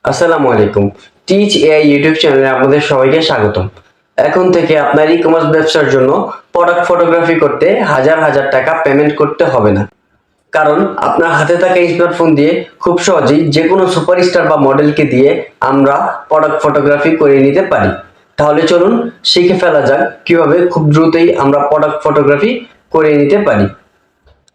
আসসালামু আলাইকুম। Teach AI YouTube চ্যানেলে আপনাদের সবাইকে স্বাগতম। এখন থেকে আপনার ই-কমার্স ব্যবসার জন্য প্রোডাক্ট ফটোগ্রাফি করতে হাজার হাজার টাকা পেমেন্ট করতে হবে না। কারণ আপনার হাতে থাকা স্মার্টফোন দিয়ে খুব সহজেই যে কোনো সুপারস্টার বা মডেলকে দিয়ে আমরা প্রোডাক্ট ফটোগ্রাফি করে নিতে পারি। তাহলে চলুন শিখে ফেলা যাক কিভাবে খুব দ্রুতই আমরা প্রোডাক্ট ফটোগ্রাফি করে নিতে পারি।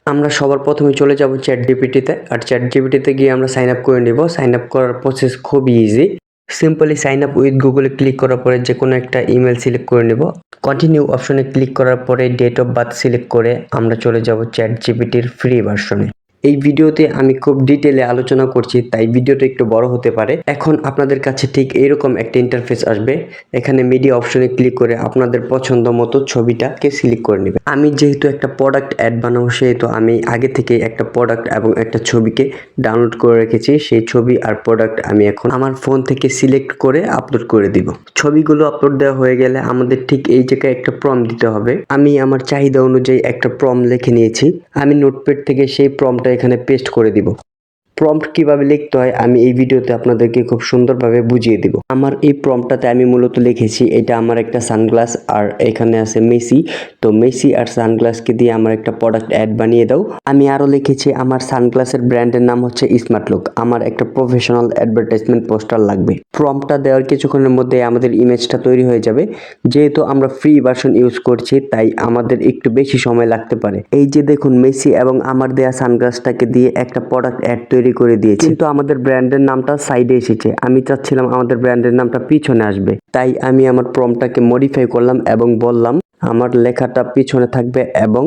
আমরা সবার প্রথমে চলে যাব চ্যাটজিপিটিতে, আর চ্যাটজিপিটিতে গিয়ে আমরা সাইন আপ করে নিব। সাইন আপ করার প্রসেস খুবই easy. Simply sign up with গুগলে ক্লিক করার পরে যে কোনো একটা ইমেল সিলেক্ট করে নেব। কন্টিনিউ অপশনে ক্লিক করার পরে ডেট অফ বার্থ সিলেক্ট করে আমরা চলে যাব চ্যাটজিপিটির ফ্রি ভার্সনে। এই ভিডিওতে আমি খুব ডিটেলে আলোচনা করছি, তাই ভিডিওটা একটু বড় হতে পারে। এখন আপনাদের কাছে ঠিক এরকম একটা ইন্টারফেস আসবে। এখানে মিডিয়া অপশনে ক্লিক করে আপনাদের পছন্দ মতো ছবিটাকে সিলেক্ট করে নেবেন। আমি যেহেতু একটা প্রোডাক্ট অ্যাড বানাবো, সেহেতু আমি আগে থেকে একটা প্রোডাক্ট এবং একটা ছবিকে ডাউনলোড করে রেখেছি। সেই ছবি আর প্রোডাক্ট আমি এখন আমার ফোন থেকে সিলেক্ট করে আপলোড করে দিব। ছবিগুলো আপলোড দেওয়া হয়ে গেলে আমাদের ঠিক এই জায়গায় একটা প্রম্পট দিতে হবে। আমি আমার চাহিদা অনুযায়ী একটা প্রম্পট লিখে নিয়েছি। আমি নোটপ্যাড থেকে সেই প্রম্পটটা এখানে পেস্ট করে দিব। প্রম্পট কিভাবে লিখতে হয় আমি এই ভিডিওতে আপনাদেরকে খুব সুন্দরভাবে বুঝিয়ে দিব। আমার এই প্রম্পটটাতে আমি মূলত লিখেছি এটা আমার একটা সানগ্লাস, আর এখানে আছে মেসি। তো মেসি আর সানগ্লাসকে দিয়ে আমার একটা প্রোডাক্ট অ্যাড বানিয়ে দাও। আমি আরো লিখেছি আমার সানগ্লাসের ব্র্যান্ডের নাম হচ্ছে স্মার্ট লুক। আমার একটা প্রফেশনাল অ্যাডভার্টাইজমেন্ট পোস্টার লাগবে। প্রম্পটটা দেওয়ার কিছুক্ষণের মধ্যে আমাদের ইমেজটা তৈরি হয়ে যাবে। যেহেতু আমরা ফ্রি ভার্সন ইউজ করছি, তাই আমাদের একটু বেশি সময় লাগতে পারে। এই যে দেখুন, মেসি এবং আমার দেয়া সানগ্লাসটাকে দিয়ে একটা প্রোডাক্ট অ্যাড তৈরি করে দিয়েছি, কিন্তু আমাদের ব্র্যান্ডের নামটা সাইডে এসেছে। আমি চাচ্ছিলাম আমাদের ব্র্যান্ডের নামটা পিছনে আসবে, তাই আমি আমার প্রম্পটটাকে মডিফাই করলাম এবং বললাম আমার লেখাটা পিছনে থাকবে এবং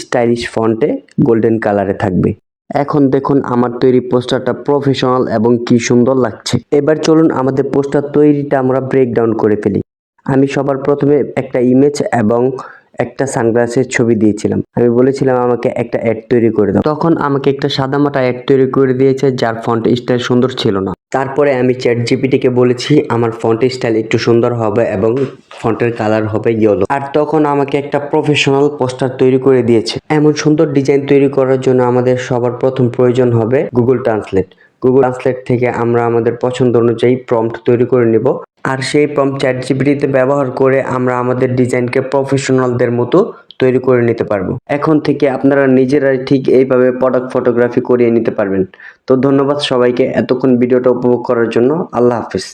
স্টাইলিশ ফন্টে গোল্ডেন কালারে থাকবে। এখন দেখুন আমার তৈরি পোস্টারটা প্রফেশনাল এবং কি সুন্দর লাগছে। এবার চলুন আমাদের পোস্টার তৈরিটা আমরা ব্রেকডাউন করে ফেলি। আমি সবার প্রথমে একটা ইমেজ এবং একটা সানগ্লাসের ছবি দিয়েছিলাম। আমি বলেছিলাম আমাকে একটা অ্যাড তৈরি করে দাও। তখন আমাকে একটা সাদামাটা অ্যাড তৈরি করে দিয়েছে, যার ফন্ট স্টাইল সুন্দর ছিল না। তারপরে আমি চ্যাটজিপিটিকে বলেছি আমার ফন্ট স্টাইল একটু সুন্দর হবে এবং ফন্টের কালার হবে ইয়েলো। আর তখন আমাকে একটা প্রফেশনাল পোস্টার তৈরি করে দিয়েছে। এমন সুন্দর ডিজাইন তৈরি করার জন্য আমাদের সবার প্রথম প্রয়োজন হবে গুগল ট্রান্সলেট। গুগল ট্রান্সলেট থেকে আমরা আমাদের পছন্দ অনুযায়ী প্রম্পট তৈরি করে নিব, আর সেই প্রম্পট চ্যাটজিপিটিতে ব্যবহার করে আমরা আমাদের ডিজাইনকে প্রফেশনালদের মতো তৈরি করে নিতে পারবো। এখন থেকে আপনারা নিজেরাই ঠিক এইভাবে প্রোডাক্ট ফটোগ্রাফি করিয়ে নিতে পারবেন। তো ধন্যবাদ সবাইকে এতক্ষণ ভিডিওটা উপভোগ করার জন্য। আল্লাহ হাফিজ।